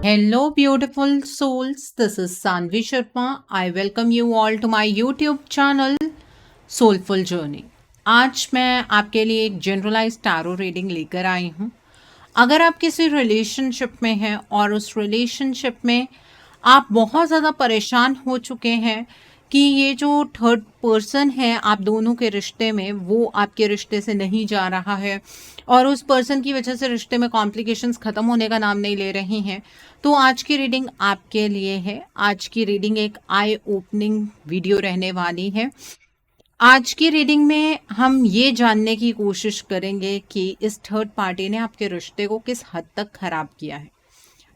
Hello, beautiful souls. This is Sanvi Sharma. I welcome you all to my YouTube channel Soulful Journey. आज मैं आपके लिए एक generalise tarot reading लेकर आई हूँ। अगर आप किसी रिलेशनशिप में हैं और उस रिलेशनशिप में आप बहुत ज़्यादा परेशान हो चुके हैं कि ये जो थर्ड पर्सन है आप दोनों के रिश्ते में, वो आपके रिश्ते से नहीं जा रहा है और उस पर्सन की वजह से रिश्ते में कॉम्प्लिकेशंस ख़त्म होने का नाम नहीं ले रही हैं, तो आज की रीडिंग आपके लिए है। आज की रीडिंग एक आई ओपनिंग वीडियो रहने वाली है। आज की रीडिंग में हम ये जानने की कोशिश करेंगे कि इस थर्ड पार्टी ने आपके रिश्ते को किस हद तक ख़राब किया है।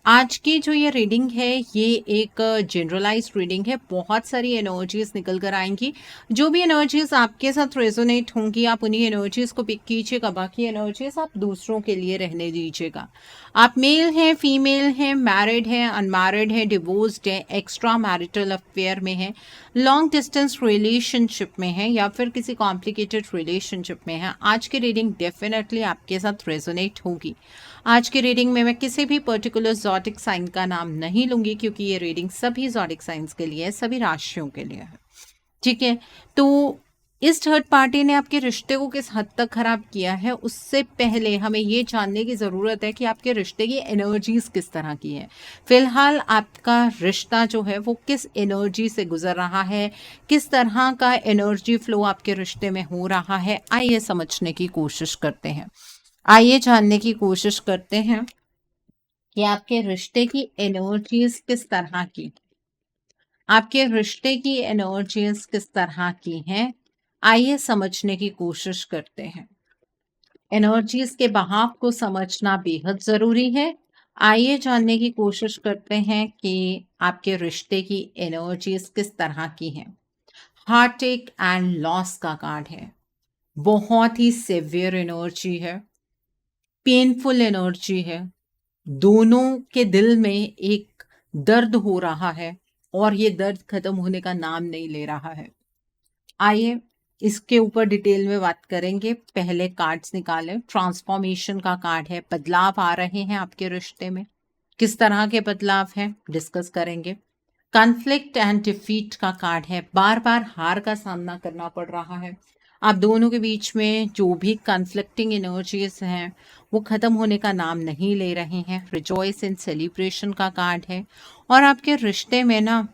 आज की जो ये रीडिंग है ये एक जनरलाइज्ड रीडिंग है। बहुत सारी एनर्जीज निकल कर आएंगी। जो भी एनर्जीज आपके साथ रेजोनेट होंगी आप उन्हीं एनर्जीज को पिक कीजिएगा, बाकी एनर्जीज आप दूसरों के लिए रहने दीजिएगा। आप मेल हैं, फीमेल हैं, मैरिड हैं, अनमैरिड हैं, डिवोर्स्ड हैं, एक्स्ट्रा मैरिटल अफेयर में हैं, लॉन्ग डिस्टेंस रिलेशनशिप में हैं या फिर किसी कॉम्प्लिकेटेड रिलेशनशिप में हैं, आज की रीडिंग डेफिनेटली आपके साथ रेजोनेट होगी। आज की रीडिंग में मैं किसी भी पर्टिकुलर ज़ोडिक साइन का नाम नहीं लूंगी क्योंकि ये रीडिंग सभी ज़ोडिक साइंस के लिए है, सभी राशियों के लिए है। ठीक है, तो इस थर्ड पार्टी ने आपके रिश्ते को किस हद तक खराब किया है, उससे पहले हमें ये जानने की ज़रूरत है कि आपके रिश्ते की एनर्जीज किस तरह की है। फिलहाल आपका रिश्ता जो है वो किस एनर्जी से गुजर रहा है, किस तरह का एनर्जी फ्लो आपके रिश्ते में हो रहा है, आइए समझने की कोशिश करते हैं। आइए जानने की कोशिश करते हैं कि आपके रिश्ते की एनर्जीज किस तरह की, आपके रिश्ते की एनर्जीज किस तरह की हैं। आइए समझने की कोशिश करते हैं। एनर्जीज के बहाव को समझना बेहद ज़रूरी है। आइए जानने की कोशिश करते हैं कि आपके रिश्ते की एनर्जीज किस तरह की हैं। हार्टटेक एंड लॉस का कार्ड है। बहुत ही सिवियर एनर्जी है, पेनफुल एनर्जी है। दोनों के दिल में एक दर्द हो रहा है और ये दर्द खत्म होने का नाम नहीं ले रहा है। आइए इसके ऊपर डिटेल में बात करेंगे। पहले कार्ड्स निकालें। ट्रांसफॉर्मेशन का कार्ड है, बदलाव आ रहे हैं आपके रिश्ते में, किस तरह के बदलाव हैं डिस्कस करेंगे। कॉन्फ्लिक्ट एंड डिफीट का कार्ड है, बार बार हार का सामना करना पड़ रहा है। आप दोनों के बीच में जो भी कॉन्फ्लिक्टिंग एनर्जीज हैं वो ख़त्म होने का नाम नहीं ले रहे हैं। रिजॉइस इन सेलिब्रेशन का कार्ड है और आपके रिश्ते में ना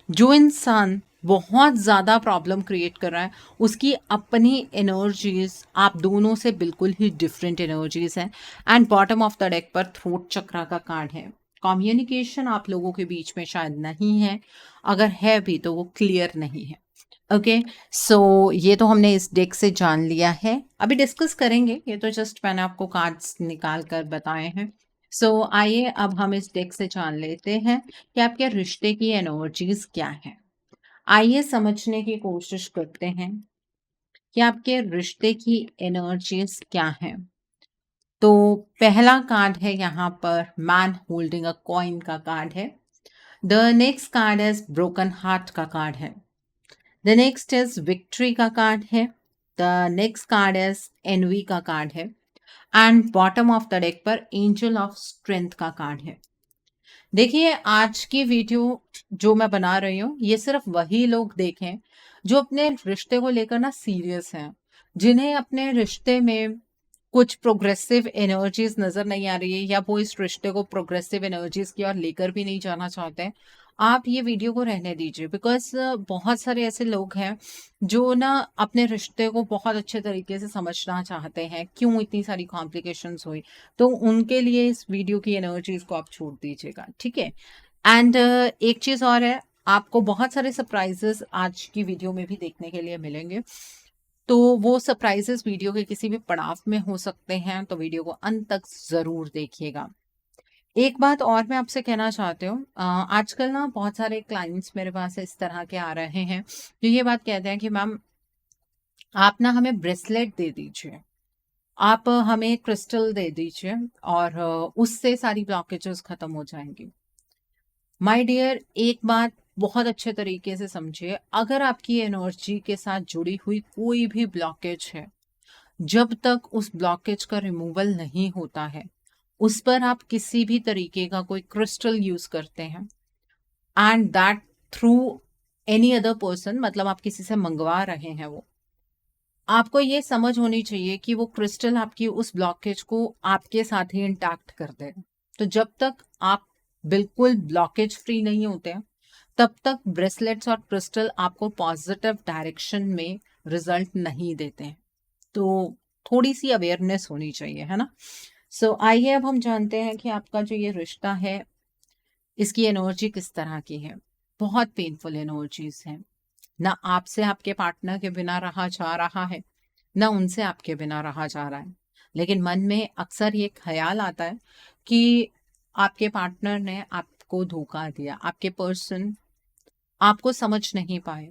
जो इंसान बहुत ज़्यादा प्रॉब्लम क्रिएट कर रहा है उसकी अपनी एनर्जीज आप दोनों से बिल्कुल ही डिफरेंट एनर्जीज हैं। And bottom of the deck पर थ्रोट चक्रा का कार्ड है। कम्युनिकेशन आप लोगों के बीच में शायद नहीं है, अगर है भी तो वो क्लियर नहीं है। ओके, सो ये तो हमने इस डेक से जान लिया है, अभी डिस्कस करेंगे। ये तो जस्ट मैंने आपको कार्ड्स निकाल कर बताए हैं। सो आइए अब हम इस डेक से जान लेते हैं कि आपके रिश्ते की एनर्जीज क्या है। आइए समझने की कोशिश करते हैं कि आपके रिश्ते की एनर्जीज क्या है। तो पहला कार्ड है यहाँ पर मैन होल्डिंग अ कॉइन का कार्ड है। The next card is broken heart का कार्ड है। द नेक्स्ट इज विक्ट्री का कार्ड है। The next card is envy का कार्ड है and bottom of the deck पर एंजल ऑफ स्ट्रेंथ का कार्ड है। देखिए आज की वीडियो जो मैं बना रही हूँ ये सिर्फ वही लोग देखें जो अपने रिश्ते को लेकर ना सीरियस हैं, जिन्हें अपने रिश्ते में कुछ प्रोग्रेसिव एनर्जीज नजर नहीं आ रही है या वो इस रिश्ते को प्रोग्रेसिव एनर्जीज की ओर लेकर भी नहीं जाना चाहते हैं। आप ये वीडियो को रहने दीजिए बिकॉज बहुत सारे ऐसे लोग हैं जो ना अपने रिश्ते को बहुत अच्छे तरीके से समझना चाहते हैं, क्यों इतनी सारी कॉम्प्लिकेशंस हुई, तो उनके लिए इस वीडियो की एनर्जीज को आप छोड़ दीजिएगा, ठीक है। एंड एक चीज़ और है, आपको बहुत सारे सरप्राइजेस आज की वीडियो में भी देखने के लिए मिलेंगे। तो वो सरप्राइजेस वीडियो के किसी भी पड़ाव में हो सकते हैं, तो वीडियो को अंत तक ज़रूर देखिएगा। एक बात और मैं आपसे कहना चाहती हूँ, आजकल ना बहुत सारे क्लाइंट्स मेरे पास इस तरह के आ रहे हैं जो ये बात कहते हैं कि मैम आप ना हमें ब्रेसलेट दे दीजिए, आप हमें क्रिस्टल दे दीजिए और उससे सारी ब्लॉकेजेस खत्म हो जाएंगी। माय डियर, एक बात बहुत अच्छे तरीके से समझिए, अगर आपकी एनर्जी के साथ जुड़ी हुई कोई भी ब्लॉकेज है, जब तक उस ब्लॉकेज का रिमूवल नहीं होता है उस पर आप किसी भी तरीके का कोई क्रिस्टल यूज करते हैं and that through any other person, मतलब आप किसी से मंगवा रहे हैं, वो आपको ये समझ होनी चाहिए कि वो क्रिस्टल आपकी उस ब्लॉकेज को आपके साथ ही इंटैक्ट कर दे। तो जब तक आप बिल्कुल ब्लॉकेज फ्री नहीं होते हैं, तब तक ब्रेसलेट्स और क्रिस्टल आपको पॉजिटिव डायरेक्शन में रिजल्ट नहीं देते हैं। तो थोड़ी सी अवेयरनेस होनी चाहिए, है ना। सो आइए अब हम जानते हैं कि आपका जो ये रिश्ता है, इसकी एनर्जी किस तरह की है। बहुत पेनफुल एनर्जीज हैं। ना आपसे आपके पार्टनर के बिना रहा जा रहा है, ना उनसे आपके बिना रहा जा रहा है। लेकिन मन में अक्सर ये ख्याल आता है कि आपके पार्टनर ने आपको धोखा दिया, आपके पर्सन आपको समझ नहीं पाए,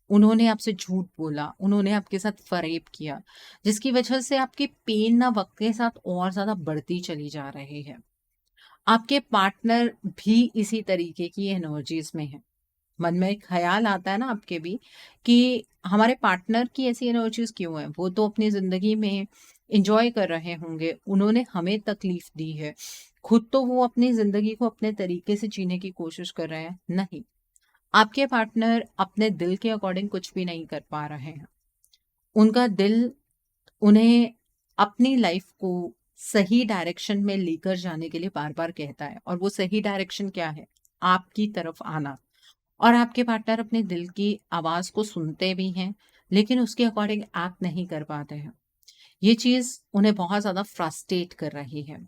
उन्होंने आपसे झूठ बोला, उन्होंने आपके साथ फरेब किया, जिसकी वजह से आपकी पेन ना वक्त के साथ और ज्यादा बढ़ती चली जा रही है। आपके पार्टनर भी इसी तरीके की एनर्जीज में है। मन में एक ख्याल आता है ना आपके भी कि हमारे पार्टनर की ऐसी एनर्जीज क्यों है, वो तो अपनी जिंदगी में इंजॉय कर रहे होंगे, उन्होंने हमें तकलीफ दी है, खुद तो वो अपनी जिंदगी को अपने तरीके से जीने की कोशिश कर रहे हैं। नहीं, आपके पार्टनर अपने दिल के अकॉर्डिंग कुछ भी नहीं कर पा रहे हैं। उनका दिल उन्हें अपनी लाइफ को सही डायरेक्शन में लेकर जाने के लिए बार बार कहता है, और वो सही डायरेक्शन क्या है? आपकी तरफ आना। और आपके पार्टनर अपने दिल की आवाज को सुनते भी हैं, लेकिन उसके अकॉर्डिंग एक्ट नहीं कर पाते हैं। ये चीज उन्हें बहुत ज्यादा फ्रस्ट्रेट कर रही है।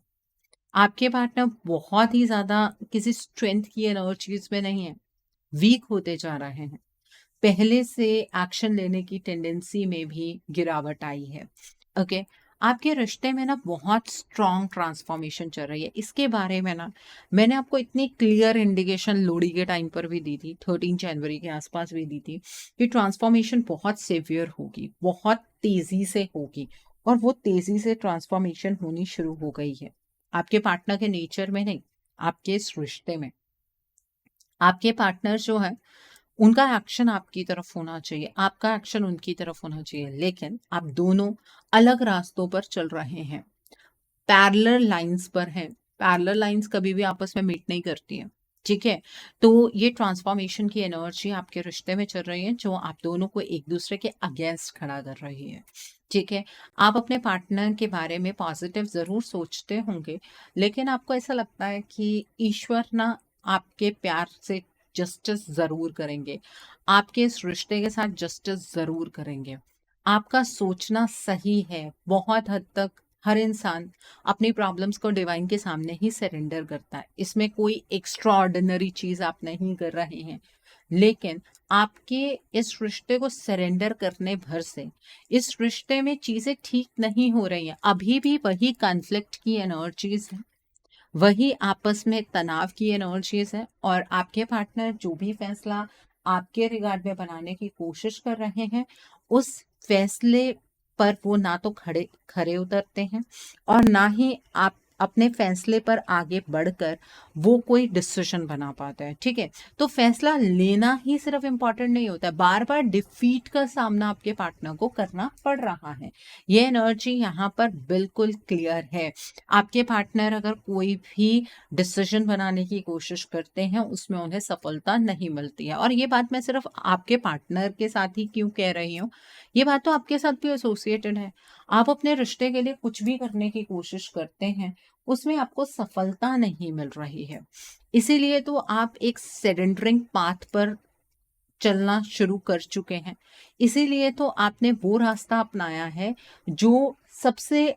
आपके पार्टनर बहुत ही ज्यादा किसी स्ट्रेंथ की एनर्जीज में नहीं है, वीक होते जा रहे हैं। पहले से एक्शन लेने की टेंडेंसी में भी गिरावट आई है। ओके, आपके रिश्ते में ना बहुत स्ट्रॉन्ग ट्रांसफॉर्मेशन चल रही है। इसके बारे में ना मैंने आपको इतनी क्लियर इंडिकेशन लोडी के टाइम पर भी दी थी, 13 जनवरी के आसपास भी दी थी, कि ट्रांसफॉर्मेशन बहुत सिवियर होगी, बहुत तेजी से होगी। और वो तेजी से ट्रांसफॉर्मेशन होनी शुरू हो गई है। आपके पार्टनर के नेचर में नहीं, आपके इस रिश्ते में। आपके पार्टनर जो है, उनका एक्शन आपकी तरफ होना चाहिए, आपका एक्शन उनकी तरफ होना चाहिए, लेकिन आप दोनों अलग रास्तों पर चल रहे हैं, पैरेलल लाइंस पर हैं। पैरेलल लाइंस कभी भी आपस में मीट नहीं करती हैं, ठीक है। तो ये ट्रांसफॉर्मेशन की एनर्जी आपके रिश्ते में चल रही है, जो आप दोनों को एक दूसरे के अगेंस्ट खड़ा कर रही है, ठीक है। आप अपने पार्टनर के बारे में पॉजिटिव जरूर सोचते होंगे, लेकिन आपको ऐसा लगता है कि ईश्वर ना आपके प्यार से जस्टिस जरूर करेंगे, आपके इस रिश्ते के साथ जस्टिस जरूर करेंगे। आपका सोचना सही है। बहुत हद तक हर इंसान अपनी प्रॉब्लम्स को डिवाइन के सामने ही सरेंडर करता है, इसमें कोई एक्स्ट्रा ऑर्डिनरी चीज आप नहीं कर रहे हैं। लेकिन आपके इस रिश्ते को सरेंडर करने भर से इस रिश्ते में चीजें ठीक नहीं हो रही हैं। अभी भी वही कॉन्फ्लिक्ट की एनर्जीज है, वही आपस में तनाव की एनर्जीज है, और आपके पार्टनर जो भी फैसला आपके रिगार्ड में बनाने की कोशिश कर रहे हैं, उस फैसले पर वो ना तो खड़े खरे उतरते हैं, और ना ही आप अपने फैसले पर आगे बढ़कर वो कोई डिसीजन बना पाता है, ठीक है। तो फैसला लेना ही सिर्फ इम्पोर्टेंट नहीं होता है, बार बार डिफीट का सामना आपके पार्टनर को करना पड़ रहा है। ये एनर्जी यहाँ पर बिल्कुल क्लियर है। आपके पार्टनर अगर कोई भी डिसीजन बनाने की कोशिश करते हैं, उसमें उन्हें सफलता नहीं मिलती है। और ये बात मैं सिर्फ आपके पार्टनर के साथ ही क्यों कह रही हूँ, ये बात तो आपके साथ भी एसोसिएटेड है। आप अपने रिश्ते के लिए कुछ भी करने की कोशिश करते हैं, उसमें आपको सफलता नहीं मिल रही है, इसीलिए तो आप एक सेरेंडरिंग पाथ पर चलना शुरू कर चुके हैं। इसीलिए तो आपने वो रास्ता अपनाया है जो सबसे,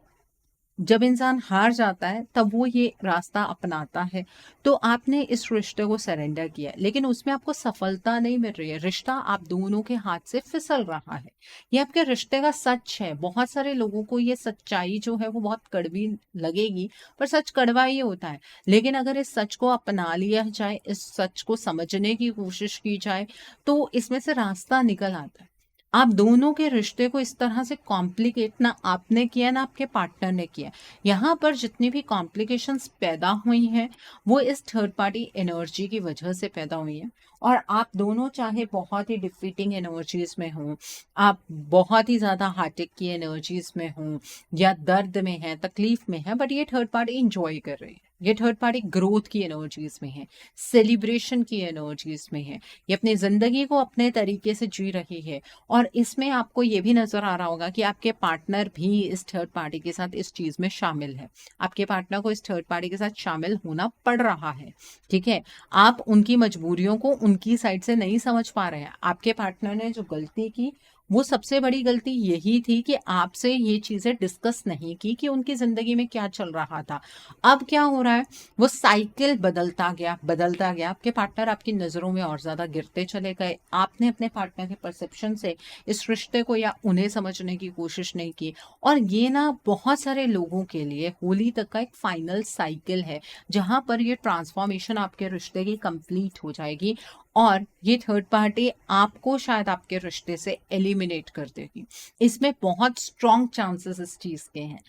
जब इंसान हार जाता है तब वो ये रास्ता अपनाता है। तो आपने इस रिश्ते को सरेंडर किया, लेकिन उसमें आपको सफलता नहीं मिल रही है, रिश्ता आप दोनों के हाथ से फिसल रहा है। ये आपके रिश्ते का सच है। बहुत सारे लोगों को ये सच्चाई जो है वो बहुत कड़वी लगेगी, पर सच कड़वा ही होता है। लेकिन अगर इस सच को अपना लिया जाए, इस सच को समझने की कोशिश की जाए, तो इसमें से रास्ता निकल आता है। आप दोनों के रिश्ते को इस तरह से कॉम्प्लिकेट ना आपने किया ना आपके पार्टनर ने किया। यहाँ पर जितनी भी कॉम्प्लिकेशंस पैदा हुई हैं वो इस थर्ड पार्टी एनर्जी की वजह से पैदा हुई हैं। और आप दोनों चाहे बहुत ही डिफीटिंग एनर्जीज में हों, आप बहुत ही ज़्यादा हार्टिक की एनर्जीज में हों या दर्द में है, तकलीफ में है, बट ये थर्ड पार्टी इंजॉय कर रही है, ये थर्ड पार्टी ग्रोथ की एनर्जीज में है, सेलिब्रेशन की एनर्जीज में है, ये अपनी ज़िंदगी को अपने तरीके से जी रही है। और इसमें आपको ये भी नज़र आ रहा होगा कि आपके पार्टनर भी इस थर्ड पार्टी के साथ इस चीज़ में शामिल है। आपके पार्टनर को इस थर्ड पार्टी के साथ शामिल होना पड़ रहा है, ठीक है? आप उनकी मजबूरियों को उनकी साइड से नहीं समझ पा रहे हैं। आपके पार्टनर ने जो गलती की वो सबसे बड़ी गलती यही थी कि आपसे ये चीज़ें डिस्कस नहीं की कि उनकी ज़िंदगी में क्या चल रहा था। अब क्या हो रहा है, वो साइकिल बदलता गया। आपके पार्टनर आपकी नज़रों में और ज़्यादा गिरते चले गए। आपने अपने पार्टनर के परसेप्शन से इस रिश्ते को या उन्हें समझने की कोशिश नहीं की। और ये ना बहुत सारे लोगों के लिए होली तक का एक फाइनल साइकिल है, जहाँ पर ये ट्रांसफॉर्मेशन आपके रिश्ते की कंप्लीट हो जाएगी और ये थर्ड पार्टी आपको शायद आपके रिश्ते से एलिमिनेट कर देगी। इसमें बहुत स्ट्रॉन्ग चांसेस इस चीज़ के हैं।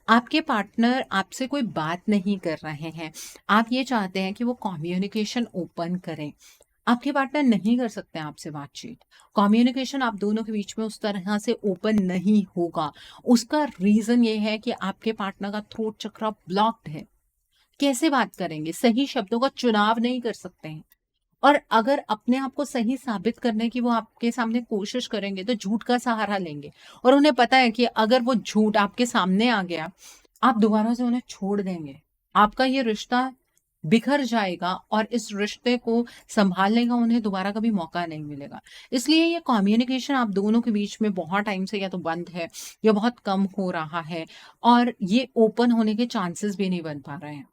आपके पार्टनर आपसे कोई बात नहीं कर रहे हैं, आप ये चाहते हैं कि वो कम्युनिकेशन ओपन करें। आपके पार्टनर नहीं कर सकते हैं आपसे बातचीत। कम्युनिकेशन आप दोनों के बीच में उस तरह से ओपन नहीं होगा। उसका रीज़न ये है कि आपके पार्टनर का थ्रोट चक्र ब्लॉक्ड है। कैसे बात करेंगे? सही शब्दों का चुनाव नहीं कर सकते हैं। और अगर अपने आप को सही साबित करने की वो आपके सामने कोशिश करेंगे तो झूठ का सहारा लेंगे। और उन्हें पता है कि अगर वो झूठ आपके सामने आ गया, आप दोबारा से उन्हें छोड़ देंगे। आपका ये रिश्ता बिखर जाएगा और इस रिश्ते को संभालने का उन्हें दोबारा कभी मौका नहीं मिलेगा। इसलिए ये कम्युनिकेशन आप दोनों के बीच में बहुत टाइम से या तो बंद है या बहुत कम हो रहा है और ये ओपन होने के चांसेस भी नहीं बन पा रहे हैं।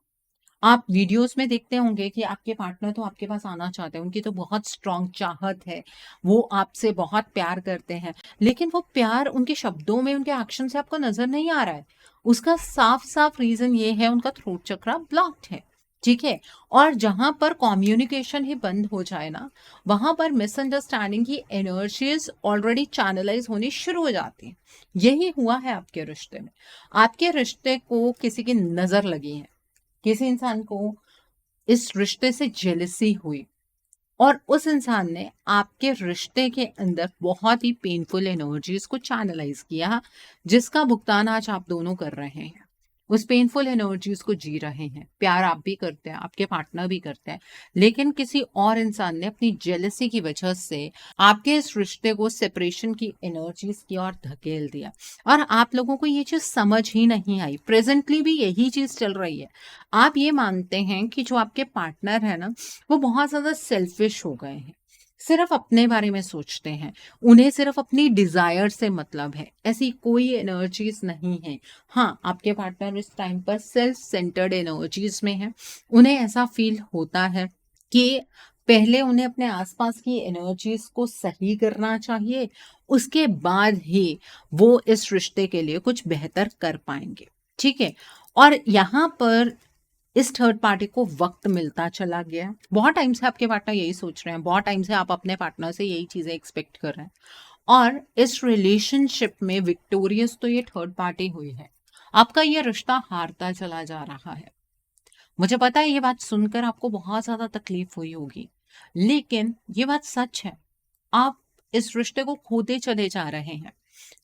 आप वीडियोस में देखते होंगे कि आपके पार्टनर तो आपके पास आना चाहते हैं, उनकी तो बहुत स्ट्रॉन्ग चाहत है, वो आपसे बहुत प्यार करते हैं, लेकिन वो प्यार उनके शब्दों में, उनके एक्शन से आपको नज़र नहीं आ रहा है। उसका साफ-साफ रीज़न ये है उनका थ्रोट चक्र ब्लॉक्ड है, ठीक है? और जहाँ पर कम्युनिकेशन ही बंद हो जाए ना, वहाँ पर मिसअंडरस्टैंडिंग की एनर्जीज़ ऑलरेडी चैनलाइज़ होनी शुरू हो जाती हैं। यही हुआ है आपके रिश्ते में। आपके रिश्ते को किसी की नज़र लगी है। किसी इंसान को इस रिश्ते से जेलसी हुई और उस इंसान ने आपके रिश्ते के अंदर बहुत ही पेनफुल एनर्जीज को चैनलाइज किया, जिसका भुगतान आज आप दोनों कर रहे हैं। उस पेनफुल एनर्जीज को जी रहे हैं। प्यार आप भी करते हैं, आपके पार्टनर भी करते हैं, लेकिन किसी और इंसान ने अपनी जेलसी की वजह से आपके इस रिश्ते को सेपरेशन की एनर्जीज की ओर धकेल दिया। और आप लोगों को ये चीज़ समझ ही नहीं आई। प्रेजेंटली भी यही चीज़ चल रही है। आप ये मानते हैं कि जो आपके पार्टनर है ना, वो बहुत ज़्यादा सेल्फिश हो गए हैं, सिर्फ अपने बारे में सोचते हैं, उन्हें सिर्फ अपनी डिज़ायर से मतलब है, ऐसी कोई एनर्जीज नहीं है। हाँ, आपके पार्टनर इस टाइम पर सेल्फ सेंटर्ड एनर्जीज में है। उन्हें ऐसा फील होता है कि पहले उन्हें अपने आसपास की एनर्जीज को सही करना चाहिए, उसके बाद ही वो इस रिश्ते के लिए कुछ बेहतर कर पाएंगे, ठीक है? और यहाँ पर इस थर्ड पार्टी को वक्त मिलता चला गया। बहुत टाइम से आपके पार्टनर यही सोच रहे हैं, बहुत टाइम से आप अपने पार्टनर से यही चीज़ें एक्सपेक्ट कर रहे हैं और इस रिलेशनशिप में विक्टोरियस तो ये थर्ड पार्टी हुई है। आपका ये रिश्ता हारता चला जा रहा है। मुझे पता है ये बात सुनकर आपको बहुत ज़्यादा तकलीफ हुई होगी, लेकिन ये बात सच है। आप इस रिश्ते को खोते चले जा रहे हैं,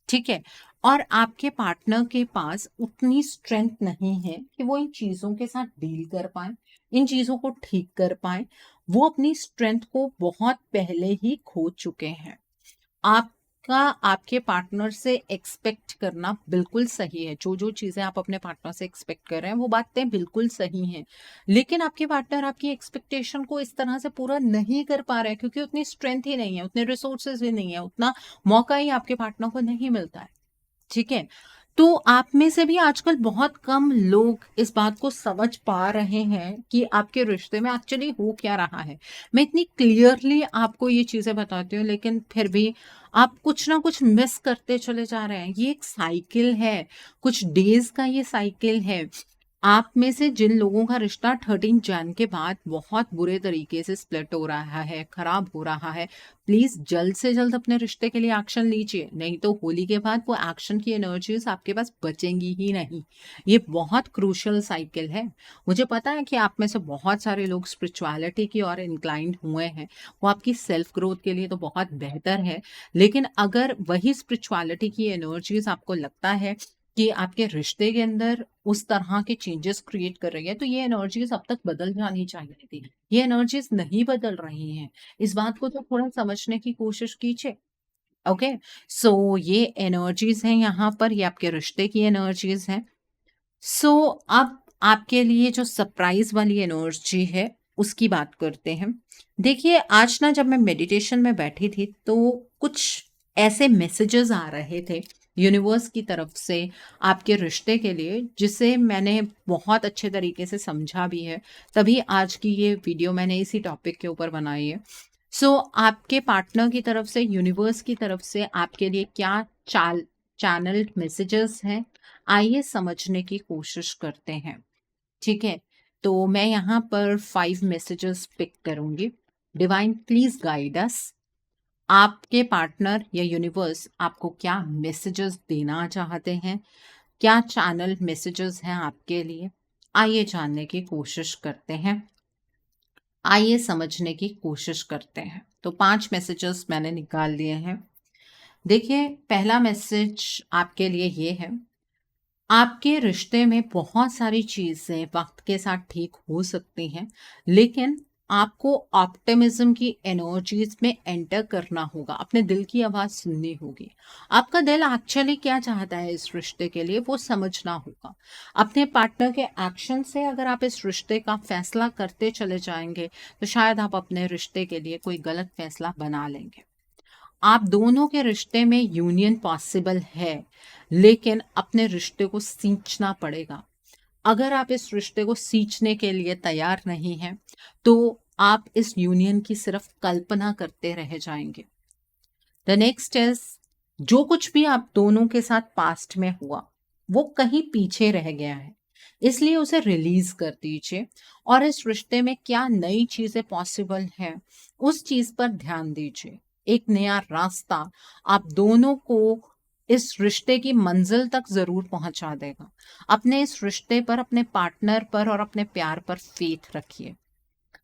ठीक है? और आपके पार्टनर के पास उतनी स्ट्रेंथ नहीं है कि वो इन चीज़ों के साथ डील कर पाएँ, इन चीज़ों को ठीक कर पाएँ। वो अपनी स्ट्रेंथ को बहुत पहले ही खो चुके हैं। आपका आपके पार्टनर से एक्सपेक्ट करना बिल्कुल सही है। जो-जो चीज़ें आप अपने पार्टनर से एक्सपेक्ट कर रहे हैं, वो बातें बिल्कुल सही हैं। लेकिन आपके पार्टनर आपकी एक्सपेक्टेशन को इस तरह से पूरा नहीं कर पा रहे हैं क्योंकि उतनी स्ट्रेंथ ही नहीं है, उतने रिसोर्सेज़ भी नहीं है, उतना मौका ही आपके पार्टनर को नहीं मिलता है। ठीक है? तो आप में से भी आजकल बहुत कम लोग इस बात को समझ पा रहे हैं कि आपके रिश्ते में एक्चुअली हो क्या रहा है। मैं इतनी क्लियरली आपको ये चीज़ें बताती हूँ, लेकिन फिर भी आप कुछ ना कुछ मिस करते चले जा रहे हैं। ये एक साइकिल है, कुछ डेज़ का ये साइकिल है। आप में से जिन लोगों का रिश्ता 13 जैन के बाद बहुत बुरे तरीके से स्प्लिट हो रहा है, खराब हो रहा है, प्लीज़ जल्द से जल्द अपने रिश्ते के लिए एक्शन लीजिए, नहीं तो होली के बाद वो एक्शन की एनर्जीज़ आपके पास बचेंगी ही नहीं। ये बहुत क्रूशियल साइकिल है। मुझे पता है कि आप में से बहुत सारे लोग स्पिरिचुअलिटी की ओर इंक्लाइंड हुए हैं, वो आपकी सेल्फ ग्रोथ के लिए तो बहुत बेहतर है, लेकिन अगर वही स्पिरिचुअलिटी की एनर्जीज़ आपको लगता है कि आपके रिश्ते के अंदर उस तरह के चेंजेस क्रिएट कर रही है, तो ये एनर्जीज़ अब तक बदल जानी चाहिए थी। ये एनर्जीज़ नहीं बदल रही हैं। इस बात को तो थोड़ा समझने की कोशिश कीजिए। ओके? सो ये एनर्जीज़ हैं यहाँ पर, ये आपके रिश्ते की एनर्जीज़ हैं। सो अब आपके लिए जो सरप्राइज़ वाली एनर्जी है, उसकी बात करते हैं। देखिए, आज ना जब मैं मेडिटेशन में बैठी थी, तो कुछ ऐसे मैसेजेस आ रहे थे यूनिवर्स की तरफ से आपके रिश्ते के लिए, जिसे मैंने बहुत अच्छे तरीके से समझा भी है। तभी आज की ये वीडियो मैंने इसी टॉपिक के ऊपर बनाई है। सो आपके पार्टनर की तरफ से, यूनिवर्स की तरफ से आपके लिए क्या चैनल्ड मैसेजेस हैं, आइए समझने की कोशिश करते हैं। ठीक है? तो मैं यहाँ पर 5 मैसेजेस पिक करूँगी। Divine please guide us. आपके पार्टनर या यूनिवर्स आपको क्या मैसेजेस देना चाहते हैं? क्या चैनल मैसेजेस हैं आपके लिए? आइए जानने की कोशिश करते हैं। आइए समझने की कोशिश करते हैं। तो 5 मैसेजेस मैंने निकाल लिए हैं। देखिए, पहला मैसेज आपके लिए ये है, आपके रिश्ते में बहुत सारी चीज़ें वक्त के साथ ठीक हो सकती हैं, लेकिन आपको ऑप्टिमिज्म की एनर्जीज में एंटर करना होगा, अपने दिल की आवाज़ सुननी होगी। आपका दिल एक्चुअली क्या चाहता है इस रिश्ते के लिए, वो समझना होगा। अपने पार्टनर के एक्शन से अगर आप इस रिश्ते का फैसला करते चले जाएंगे, तो शायद आप अपने रिश्ते के लिए कोई गलत फैसला बना लेंगे। आप दोनों के रिश्ते में यूनियन पॉसिबल है, लेकिन अपने रिश्ते को सींचना पड़ेगा। अगर आप इस रिश्ते को सींचने के लिए तैयार नहीं हैं, तो आप इस यूनियन की सिर्फ कल्पना करते रह जाएंगे। द नेक्स्ट इज, जो कुछ भी आप दोनों के साथ पास्ट में हुआ, वो कहीं पीछे रह गया है, इसलिए उसे रिलीज कर दीजिए और इस रिश्ते में क्या नई चीजें पॉसिबल हैं, उस चीज पर ध्यान दीजिए। एक नया रास्ता आप दोनों को इस रिश्ते की मंजिल तक जरूर पहुंचा देगा। अपने इस रिश्ते पर, अपने पार्टनर पर और अपने प्यार पर फेथ रखिए।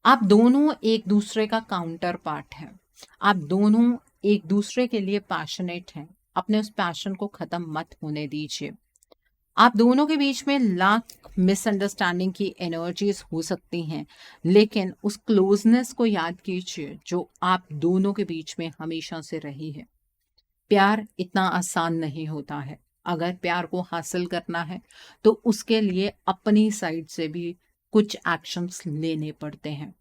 आप दोनों एक दूसरे का काउंटर पार्ट हैं। आप दोनों एक दूसरे के लिए पैशनेट हैं। अपने उस पैशन को खत्म मत होने दीजिए। आप दोनों के बीच में लाख मिसअंडरस्टैंडिंग की एनर्जीज हो सकती हैं, लेकिन उस क्लोजनेस को याद कीजिए जो आप दोनों के बीच में हमेशा से रही है। प्यार इतना आसान नहीं होता है। अगर प्यार को हासिल करना है, तो उसके लिए अपनी साइड से भी कुछ एक्शंस लेने पड़ते हैं।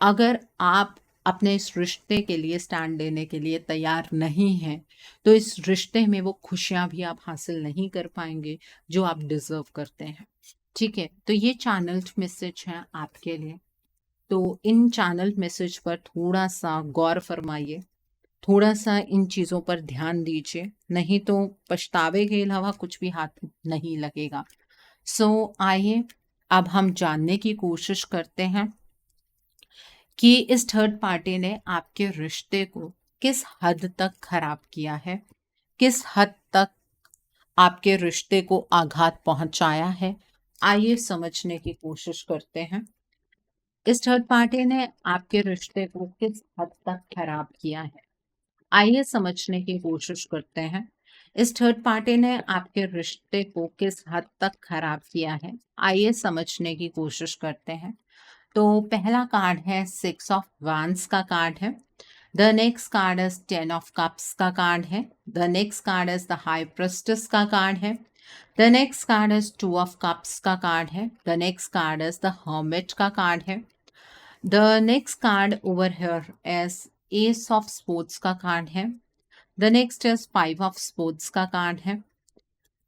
अगर आप अपने इस रिश्ते के लिए स्टैंड लेने के लिए तैयार नहीं हैं, तो इस रिश्ते में वो खुशियाँ भी आप हासिल नहीं कर पाएँगे, जो आप डिज़र्व करते हैं। ठीक है? तो ये चैनल्ड मैसेज हैं आपके लिए। तो इन चैनल्ड मैसेज पर थोड़ा-सा गौर फरमाइए, थोड़ा-सा इन चीज़ों पर ध्यान दीजिए, नहीं तो पछतावे के अलावा कुछ भी हाथ नहीं लगेगा। सो आइए, अब हम जानने की कोशिश करते हैं कि इस थर्ड पार्टी ने आपके रिश्ते को किस हद तक खराब किया है, किस हद तक आपके रिश्ते को आघात पहुंचाया है। आइए समझने की कोशिश करते हैं। इस थर्ड पार्टी ने आपके रिश्ते को किस हद तक खराब किया है। आइए समझने की कोशिश करते हैं। इस थर्ड पार्टी ने आपके रिश्ते को किस हद तक खराब किया है। आइए समझने की कोशिश करते हैं। तो पहला कार्ड है 6 ऑफ वांस का कार्ड है। The next card is 10 of cups का कार्ड है। The next card is the high prestige का कार्ड है। The next card is 2 of cups का कार्ड है। The next card is the hermit का कार्ड है। The next card over here is S of sports का card है। The next is 5 of sports का card है।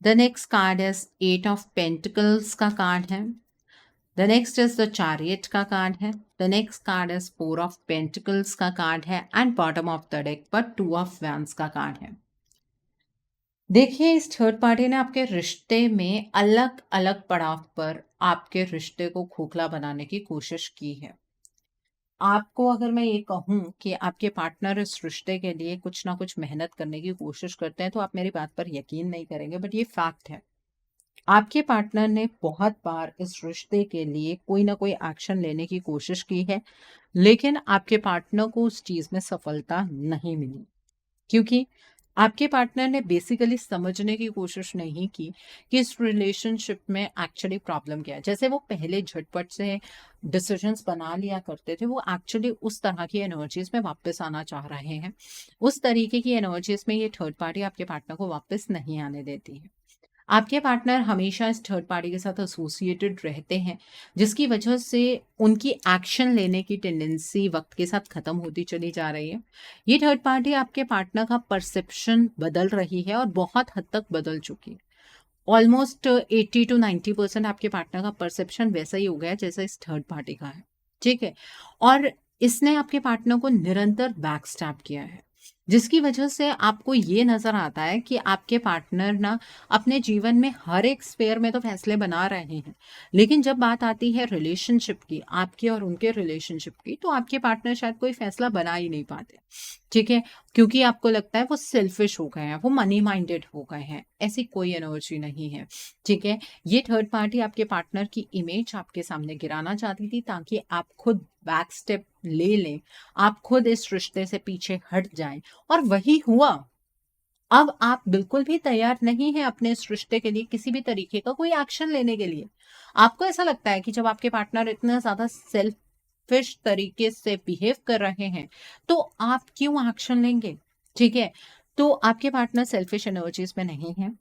The next card is 8 of pentacles का card है। The next is the chariot का card है। The next card is 4 of pentacles का card है and bottom of the deck पर 2 of vents का कार्ड है। देखिए, इस थर्ड पार्टी ने आपके रिश्ते में अलग-अलग पड़ाव पर आपके रिश्ते को खोखला बनाने की कोशिश की है। आपको अगर मैं ये कहूँ कि आपके पार्टनर इस रिश्ते के लिए कुछ ना कुछ मेहनत करने की कोशिश करते हैं, तो आप मेरी बात पर यकीन नहीं करेंगे, बट ये फैक्ट है। आपके पार्टनर ने बहुत बार इस रिश्ते के लिए कोई ना कोई एक्शन लेने की कोशिश की है, लेकिन आपके पार्टनर को उस चीज़ में सफलता नहीं मिली। क्योंकि आपके पार्टनर ने बेसिकली समझने की कोशिश नहीं की कि इस रिलेशनशिप में एक्चुअली प्रॉब्लम क्या है। जैसे वो पहले झटपट से डिसीजंस बना लिया करते थे, वो एक्चुअली उस तरह की एनर्जीज में वापस आना चाह रहे हैं। उस तरीके की एनर्जीज में ये थर्ड पार्टी आपके पार्टनर को वापस नहीं आने देती है। आपके पार्टनर हमेशा इस थर्ड पार्टी के साथ एसोसिएटेड रहते हैं, जिसकी वजह से उनकी एक्शन लेने की टेंडेंसी वक्त के साथ खत्म होती चली जा रही है। ये थर्ड पार्टी आपके पार्टनर का परसेप्शन बदल रही है और बहुत हद तक बदल चुकी है। ऑलमोस्ट 80 टू 90% आपके पार्टनर का परसेप्शन वैसा ही हो गया है जैसा इस थर्ड पार्टी का है। ठीक है? और इसने आपके पार्टनर को निरंतर बैकस्टैब किया है, जिसकी वजह से आपको ये नज़र आता है कि आपके पार्टनर ना अपने जीवन में हर एक स्फेयर में तो फैसले बना रहे हैं, लेकिन जब बात आती है रिलेशनशिप की, आपके और उनके रिलेशनशिप की, तो आपके पार्टनर शायद कोई फैसला बना ही नहीं पाते। ठीक है? क्योंकि आपको लगता है वो सेल्फिश हो गए हैं, वो मनी माइंडेड हो गए हैं। ऐसी कोई एनर्जी नहीं है। ठीक है? ये थर्ड पार्टी आपके पार्टनर की इमेज आपके सामने गिराना चाहती थी, ताकि आप खुद बैक स्टेप ले लें, आप खुद इस रिश्ते से पीछे हट जाएँ, और वही हुआ। अब आप बिल्कुल भी तैयार नहीं हैं अपने इस रिश्ते के लिए किसी भी तरीके का कोई एक्शन लेने के लिए। आपको ऐसा लगता है कि जब आपके पार्टनर इतना ज़्यादा सेल्फिश तरीके से बिहेव कर रहे हैं, तो आप क्यों एक्शन लेंगे? ठीक है? तो आपके पार्टनर सेल्फिश एनर्जीज़ में नहीं हैं।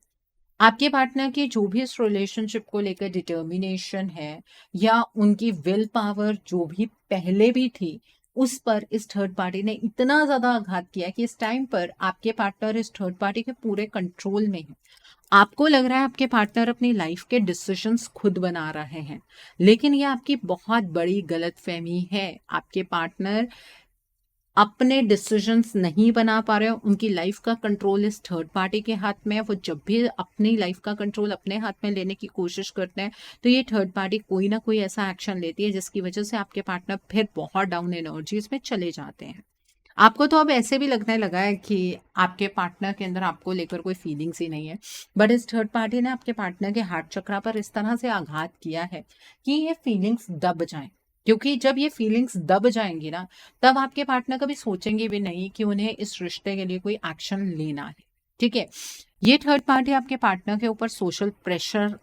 आपके पार्टनर की जो भी इस रिलेशनशिप को लेकर डिटर्मिनेशन है, या उनकी विल पावर जो भी पहले भी थी, उस पर इस थर्ड पार्टी ने इतना ज़्यादा आघात किया कि इस टाइम पर आपके पार्टनर इस थर्ड पार्टी के पूरे कंट्रोल में है। आपको लग रहा है आपके पार्टनर अपनी लाइफ के डिसीजंस खुद बना रहे हैं, लेकिन ये आपकी बहुत बड़ी गलतफहमी है। आपके पार्टनर अपने डिसीजंस नहीं बना पा रहे हो, उनकी लाइफ का कंट्रोल इस थर्ड पार्टी के हाथ में है। वो जब भी अपनी लाइफ का कंट्रोल अपने हाथ में लेने की कोशिश करते हैं, तो ये थर्ड पार्टी कोई ना कोई ऐसा एक्शन लेती है जिसकी वजह से आपके पार्टनर फिर बहुत डाउन एनर्जीज में चले जाते हैं। आपको तो अब ऐसे भी लगने लगा है कि आपके पार्टनर के अंदर आपको लेकर कोई फीलिंग्स ही नहीं है, बट इस थर्ड पार्टी ने आपके पार्टनर के हार्ट चक्रा पर इस तरह से आघात किया है कि ये फीलिंग्स दब जाएं। क्योंकि जब ये फीलिंग्स दब जाएंगी ना, तब आपके पार्टनर कभी सोचेंगे भी नहीं कि उन्हें इस रिश्ते के लिए कोई एक्शन लेना है। ठीक है? ये थर्ड पार्टी आपके पार्टनर के ऊपर सोशल प्रेशर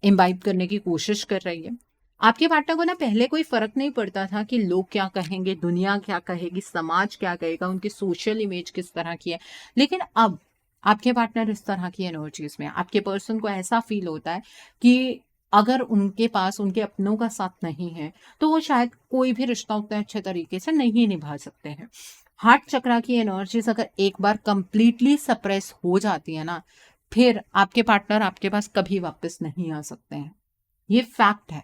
इम्बाइब करने की कोशिश कर रही है। आपके पार्टनर को ना पहले कोई फ़र्क नहीं पड़ता था कि लोग क्या कहेंगे, दुनिया क्या कहेगी, समाज क्या कहेगा, उनकी सोशल इमेज किस तरह की है। लेकिन अब आपके पार्टनर इस तरह की एनर्जीज़ में, आपके पर्सन को ऐसा फ़ील होता है कि अगर उनके पास उनके अपनों का साथ नहीं है, तो वो शायद कोई भी रिश्ता उतने अच्छे तरीके से नहीं निभा सकते हैं। हार्ट चक्रा की एनर्जीज़ अगर एक बार कंप्लीटली सप्रेस हो जाती है ना, फिर आपके पार्टनर आपके पास कभी वापस नहीं आ सकते हैं। ये फैक्ट है।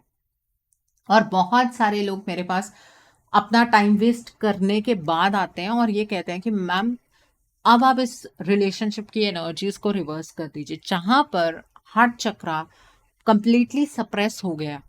और बहुत सारे लोग मेरे पास अपना टाइम वेस्ट करने के बाद आते हैं और ये कहते हैं कि मैम, अब आप इस रिलेशनशिप की एनर्जीज को रिवर्स कर दीजिए। जहां पर हार्ट चक्रा कंप्लीटली सप्रेस हो गया,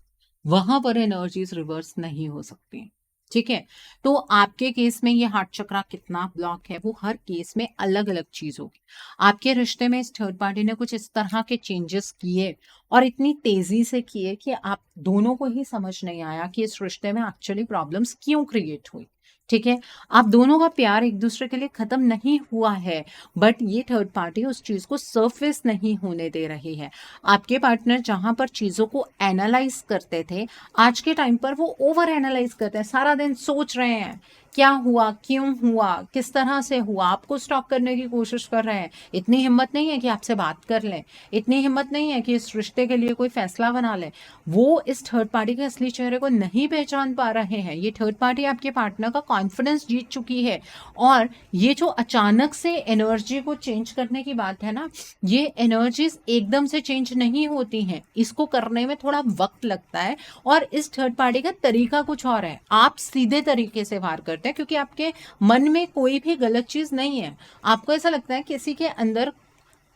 वहां पर एनर्जीज रिवर्स नहीं हो सकती। ठीक है? तो आपके केस में ये हार्ट चक्रा कितना ब्लॉक है, वो हर केस में अलग अलग चीज होगी। आपके रिश्ते में इस थर्ड पार्टी ने कुछ इस तरह के चेंजेस किए, और इतनी तेजी से किए कि आप दोनों को ही समझ नहीं आया कि इस रिश्ते में एक्चुअली प्रॉब्लम्स क्यों क्रिएट हुई। ठीक है? आप दोनों का प्यार एक दूसरे के लिए खत्म नहीं हुआ है, बट ये थर्ड पार्टी उस चीज को सरफेस नहीं होने दे रही है। आपके पार्टनर जहां पर चीजों को एनालाइज करते थे, आज के टाइम पर वो ओवर एनालाइज करते हैं। सारा दिन सोच रहे हैं क्या हुआ, क्यों हुआ, किस तरह से हुआ, आपको स्टॉक करने की कोशिश कर रहे हैं। इतनी हिम्मत नहीं है कि आपसे बात कर लें, इतनी हिम्मत नहीं है कि इस रिश्ते के लिए कोई फैसला बना लें। वो इस थर्ड पार्टी के असली चेहरे को नहीं पहचान पा रहे हैं। ये थर्ड पार्टी आपके पार्टनर का कॉन्फिडेंस जीत चुकी है, और ये जो अचानक से एनर्जी को चेंज करने की बात है ना, ये एनर्जीज एकदम से चेंज नहीं होती हैं। इसको करने में थोड़ा वक्त लगता है, और इस थर्ड पार्टी का तरीका कुछ और है। आप सीधे तरीके से वार करते हैं क्योंकि आपके मन में कोई भी गलत चीज नहीं है। आपको ऐसा लगता है किसी के अंदर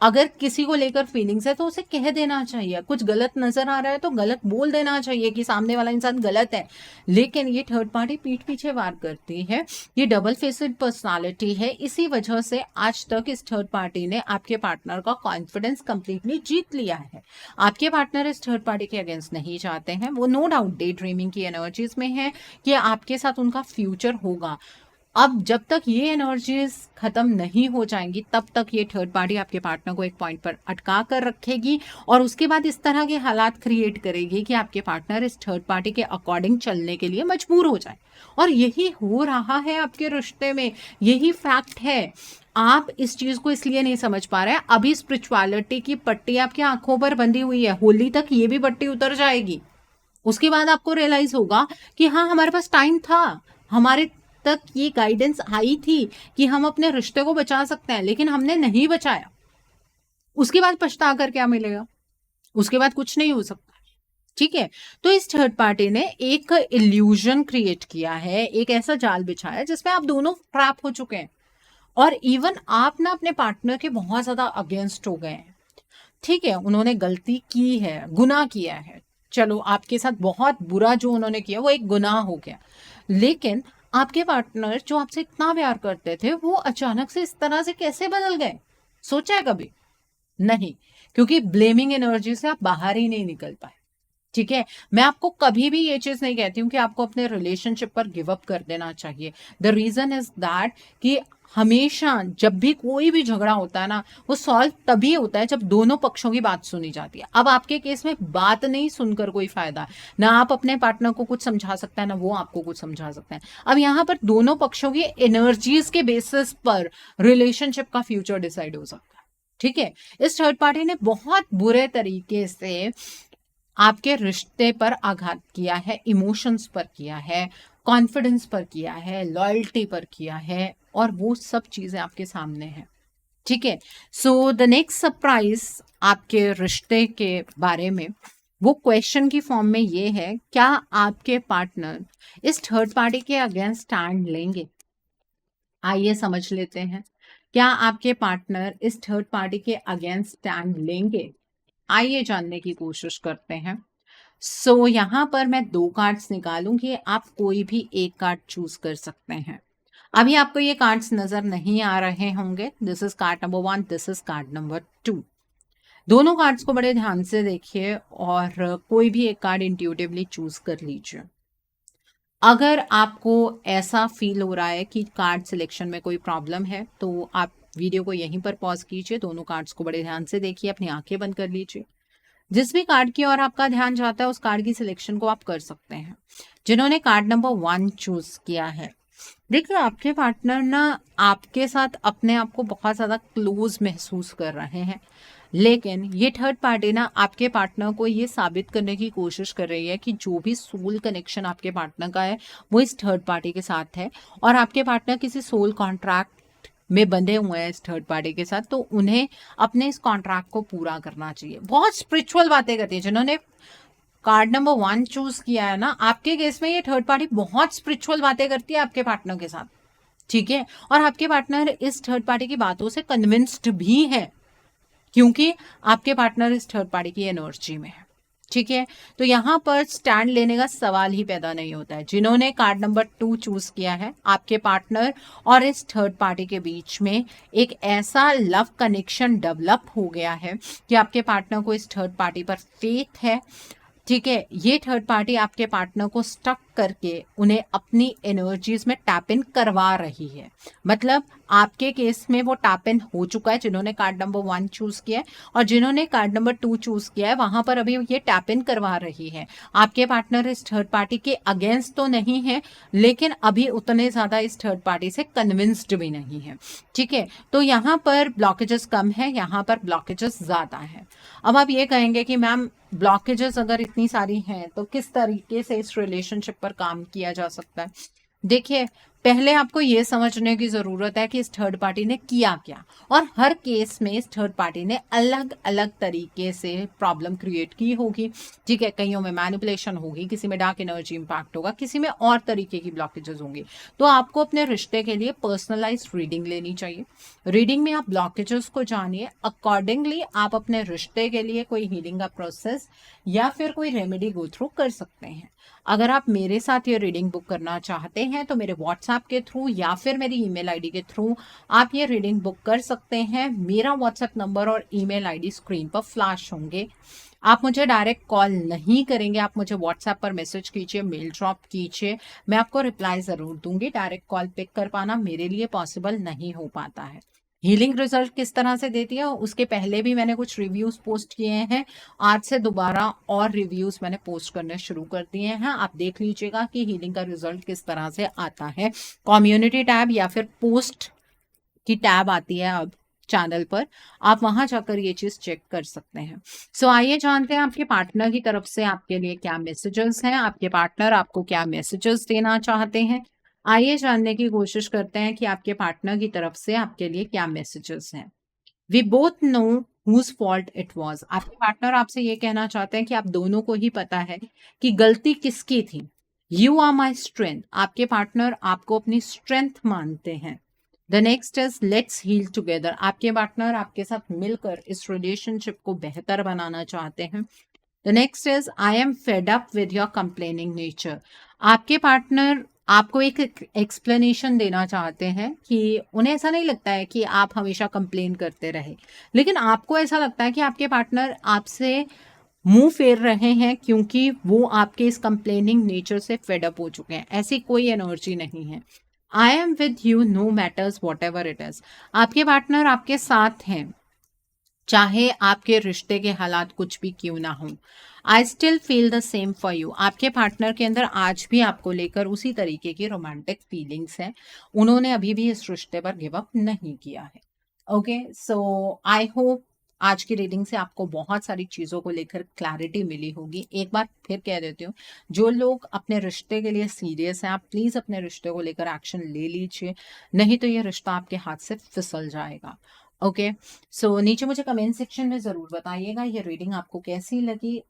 अगर किसी को लेकर फीलिंग्स है तो उसे कह देना चाहिए, कुछ गलत नजर आ रहा है तो गलत बोल देना चाहिए कि सामने वाला इंसान गलत है। लेकिन ये थर्ड पार्टी पीठ पीछे वार करती है, ये डबल फेसेड पर्सनालिटी है। इसी वजह से आज तक इस थर्ड पार्टी ने आपके पार्टनर का कॉन्फिडेंस कंप्लीटली जीत लिया है। आपके पार्टनर इस थर्ड पार्टी के अगेंस्ट नहीं चाहते हैं, वो नो डाउट डे ड्रीमिंग की एनर्जीज में है कि आपके साथ उनका फ्यूचर होगा। अब जब तक ये एनर्जीज खत्म नहीं हो जाएंगी तब तक ये थर्ड पार्टी आपके पार्टनर को एक पॉइंट पर अटका कर रखेगी और उसके बाद इस तरह के हालात क्रिएट करेगी कि आपके पार्टनर इस थर्ड पार्टी के अकॉर्डिंग चलने के लिए मजबूर हो जाए। और यही हो रहा है आपके रिश्ते में, यही फैक्ट है। आप इस चीज को इसलिए नहीं समझ पा रहे हैं, अभी स्पिरिचुअलिटी की पट्टी आपकी आंखों पर बंधी हुई है, होली तक ये भी पट्टी उतर जाएगी। उसके बाद आपको रियलाइज होगा कि हाँ, हमारे पास टाइम था, हमारे तक ये गाइडेंस आई थी कि हम अपने रिश्ते को बचा सकते हैं, लेकिन हमने नहीं बचाया। उसके बाद पछता कर क्या मिलेगा? उसके बाद कुछ नहीं हो सकता। ठीक है, तो इस थर्ड पार्टी ने एक इल्यूजन क्रिएट किया है, एक ऐसा जाल बिछाया है जिसमें आप दोनों ट्रैप हो चुके हैं और इवन आप ना अपने पार्टनर के बहुत ज्यादा अगेंस्ट हो गए हैं। ठीक है, उन्होंने गलती की है, गुनाह किया है, चलो आपके साथ बहुत बुरा जो उन्होंने किया वो एक गुनाह हो गया। लेकिन आपके पार्टनर जो आपसे इतना प्यार करते थे वो अचानक से इस तरह से कैसे बदल गए? सोचा है कभी? नहीं, क्योंकि ब्लेमिंग एनर्जी से आप बाहर ही नहीं निकल पाए। ठीक है, मैं आपको कभी भी ये चीज नहीं कहती हूँ कि आपको अपने रिलेशनशिप पर गिव अप कर देना चाहिए। द रीजन इज दैट कि हमेशा जब भी कोई भी झगड़ा होता है ना, वो सॉल्व तभी होता है जब दोनों पक्षों की बात सुनी जाती है। अब आपके केस में बात नहीं सुनकर कोई फायदा, ना आप अपने पार्टनर को कुछ समझा सकता है ना वो आपको कुछ समझा सकता है। अब यहाँ पर दोनों पक्षों की एनर्जीज के बेसिस पर रिलेशनशिप का फ्यूचर डिसाइड हो सकता है। ठीक है, इस थर्ड पार्टी ने बहुत बुरे तरीके से आपके रिश्ते पर आघात किया है, इमोशंस पर किया है, कॉन्फिडेंस पर किया है, लॉयल्टी पर किया है, और वो सब चीजें आपके सामने हैं। ठीक है, सो द नेक्स्ट सरप्राइज आपके रिश्ते के बारे में वो क्वेश्चन की फॉर्म में ये है, क्या आपके पार्टनर इस थर्ड पार्टी के अगेंस्ट स्टैंड लेंगे? आइए समझ लेते हैं, क्या आपके पार्टनर इस थर्ड पार्टी के अगेंस्ट स्टैंड लेंगे? आइए जानने की कोशिश करते हैं। सो यहाँ पर मैं 2 कार्ड्स निकालूंगी, आप कोई भी एक कार्ड चूज कर सकते हैं। अभी आपको ये कार्ड्स नजर नहीं आ रहे होंगे। This is called number 1, this is called number 2। दोनों कार्ड्स को बड़े ध्यान से देखिए और कोई भी एक कार्ड इंट्यूटिवली चूज कर लीजिए। अगर आपको ऐसा फील हो रहा है कि कार्ड सिलेक्शन में कोई प्रॉब्लम है तो आप वीडियो को यहीं पर पॉज कीजिए, दोनों कार्ड्स को बड़े ध्यान से देखिए, अपनी आंखें बंद कर लीजिए। जिस भी कार्ड की ओर आपका ध्यान जाता है उस कार्ड की सिलेक्शन को आप कर सकते हैं। जिन्होंने कार्ड नंबर 1 चूज किया है, देखिए आपके पार्टनर ना आपके साथ अपने आप को बहुत ज्यादा क्लोज महसूस कर रहे हैं, लेकिन ये थर्ड पार्टी ना आपके पार्टनर को ये साबित करने की कोशिश कर रही है कि जो भी सोल कनेक्शन आपके पार्टनर का है वो इस थर्ड पार्टी के साथ है और आपके पार्टनर किसी सोल कॉन्ट्रैक्ट में बंधे हुए हैं इस थर्ड पार्टी के साथ, तो उन्हें अपने इस कॉन्ट्रैक्ट को पूरा करना चाहिए। बहुत स्पिरिचुअल बातें करती है। जिन्होंने कार्ड नंबर 1 चूज किया है ना, आपके केस में ये थर्ड पार्टी बहुत स्पिरिचुअल बातें करती है आपके पार्टनर के साथ। ठीक है, और आपके पार्टनर इस थर्ड पार्टी की बातों से कन्विंस्ड भी है क्योंकि आपके पार्टनर इस थर्ड पार्टी की एनर्जी में है। ठीक है, तो यहाँ पर स्टैंड लेने का सवाल ही पैदा नहीं होता है। जिन्होंने कार्ड नंबर 2 चूज किया है, आपके पार्टनर और इस थर्ड पार्टी के बीच में एक ऐसा लव कनेक्शन डेवलप हो गया है कि आपके पार्टनर को इस थर्ड पार्टी पर फेथ है। ठीक है, ये थर्ड पार्टी आपके पार्टनर को स्टक करके उन्हें अपनी एनर्जीज में टैप इन करवा रही है। मतलब आपके केस में वो टैप इन हो चुका है जिन्होंने कार्ड नंबर 1 चूज किया है, और जिन्होंने कार्ड नंबर 2 चूज किया है वहां पर अभी ये टैप इन करवा रही है। आपके पार्टनर इस थर्ड पार्टी के अगेंस्ट तो नहीं है, लेकिन अभी उतने ज्यादा इस थर्ड पार्टी से कन्विंस्ड भी नहीं है। ठीक है, तो यहाँ पर ब्लॉकेजेस कम है, यहाँ पर ब्लॉकेजेस ज्यादा है। अब आप ये कहेंगे कि मैम ब्लॉकेजेस अगर इतनी सारी हैं तो किस तरीके से इस रिलेशनशिप पर काम किया जा सकता है? देखिए, पहले आपको ये समझने की ज़रूरत है कि इस थर्ड पार्टी ने किया क्या, और हर केस में इस थर्ड पार्टी ने अलग अलग तरीके से प्रॉब्लम क्रिएट की होगी। ठीक है, कईयों में मैनिपुलेशन होगी, किसी में डार्क एनर्जी इंपैक्ट होगा, किसी में और तरीके की ब्लॉकेजेस होंगी। तो आपको अपने रिश्ते के लिए पर्सनलाइज रीडिंग लेनी चाहिए। रीडिंग में आप ब्लॉकेजेस को जानिए, अकॉर्डिंगली आप अपने रिश्ते के लिए कोई हीलिंग का प्रोसेस या फिर कोई रेमेडी गो थ्रू कर सकते हैं। अगर आप मेरे साथ ये रीडिंग बुक करना चाहते हैं तो मेरे व्हाट्सएप के थ्रू या फिर मेरी ईमेल आईडी के थ्रू आप ये रीडिंग बुक कर सकते हैं। मेरा व्हाट्सएप नंबर और ईमेल आईडी स्क्रीन पर फ्लैश होंगे। आप मुझे डायरेक्ट कॉल नहीं करेंगे, आप मुझे व्हाट्सएप पर मैसेज कीजिए, मेल ड्रॉप कीजिए, मैं आपको रिप्लाई ज़रूर दूंगी। डायरेक्ट कॉल पिक कर पाना मेरे लिए पॉसिबल नहीं हो पाता है। हीलिंग रिजल्ट किस तरह से देती है उसके पहले भी मैंने कुछ रिव्यूज पोस्ट किए हैं। आज से दोबारा और रिव्यूज मैंने पोस्ट करने शुरू कर दिए हैं। आप देख लीजिएगा कि हीलिंग का रिजल्ट किस तरह से आता है। कम्युनिटी टैब या फिर पोस्ट की टैब आती है अब चैनल पर, आप वहां जाकर ये चीज चेक कर सकते हैं। सो आइए जानते हैं आपके पार्टनर की तरफ से आपके लिए क्या मैसेजेस हैं, आपके पार्टनर आपको क्या मैसेजेस देना चाहते हैं। आइए जानने की कोशिश करते हैं कि आपके पार्टनर की तरफ से आपके लिए क्या मैसेजेस हैं। We both know whose fault it was. आपके पार्टनर आपसे ये कहना चाहते हैं कि आप दोनों को ही पता है कि गलती किसकी थी। You are my strength. आपके पार्टनर आपको अपनी स्ट्रेंथ मानते हैं। The next is let's heal together. आपके पार्टनर आपके साथ मिलकर इस रिलेशनशिप को बेहतर बनाना चाहते हैं। The next is I am fed up with your complaining nature. आपके पार्टनर आपको एक एक्सप्लेनेशन देना चाहते हैं कि उन्हें ऐसा नहीं लगता है कि आप हमेशा कंप्लेन करते रहे, लेकिन आपको ऐसा लगता है कि आपके पार्टनर आपसे मुंह फेर रहे हैं क्योंकि वो आपके इस कंप्लेनिंग नेचर से फेड अप हो चुके हैं। ऐसी कोई एनर्जी नहीं है। I am with you know matters what ever it is. आपके पार्टनर आपके साथ हैं चाहे आपके रिश्ते के हालात कुछ भी क्यों ना हो। I still feel the same for you. आपके पार्टनर के अंदर आज भी आपको लेकर उसी तरीके की रोमांटिक फीलिंग्स हैं। उन्होंने अभी भी इस रिश्ते पर गिव अप नहीं किया है। ओके, सो आई होप आज की रीडिंग से आपको बहुत सारी चीज़ों को लेकर क्लैरिटी मिली होगी। एक बार फिर कह देती हूँ, जो लोग अपने रिश्ते के लिए सीरियस हैं आप प्लीज़ अपने रिश्ते को लेकर एक्शन ले लीजिए, नहीं तो ये रिश्ता आपके हाथ से फिसल जाएगा। ओके, सो नीचे मुझे कमेंट सेक्शन में ज़रूर बताइएगा ये रीडिंग आपको कैसी लगी।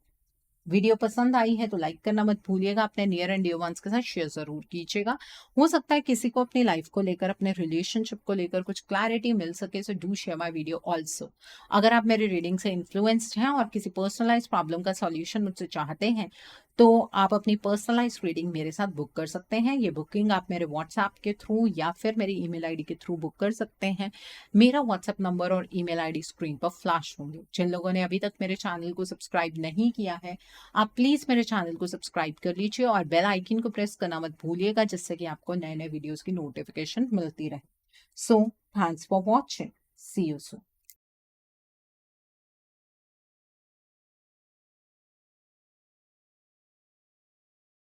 वीडियो पसंद आई है तो लाइक करना मत भूलिएगा, अपने नियर एंड डियर वंस के साथ शेयर जरूर कीजिएगा। हो सकता है किसी को अपनी लाइफ को लेकर, अपने रिलेशनशिप को लेकर कुछ क्लैरिटी मिल सके, so do share my video also. अगर आप मेरी रीडिंग से इन्फ्लुएंस्ड हैं और किसी पर्सनलाइज प्रॉब्लम का सॉल्यूशन मुझसे चाहते हैं तो आप अपनी पर्सनलाइज रीडिंग मेरे साथ बुक कर सकते हैं। ये बुकिंग आप मेरे व्हाट्सएप के थ्रू या फिर मेरी ईमेल आईडी के थ्रू बुक कर सकते हैं। मेरा व्हाट्सएप नंबर और ईमेल आईडी स्क्रीन पर फ्लैश होंगे। जिन लोगों ने अभी तक मेरे चैनल को सब्सक्राइब नहीं किया है आप प्लीज मेरे चैनल को सब्सक्राइब कर लीजिए और बेल आइकन को प्रेस करना मत भूलिएगा, जिससे कि आपको नए नए वीडियोस की नोटिफिकेशन मिलती रहे। So thanks for watching, see you soon.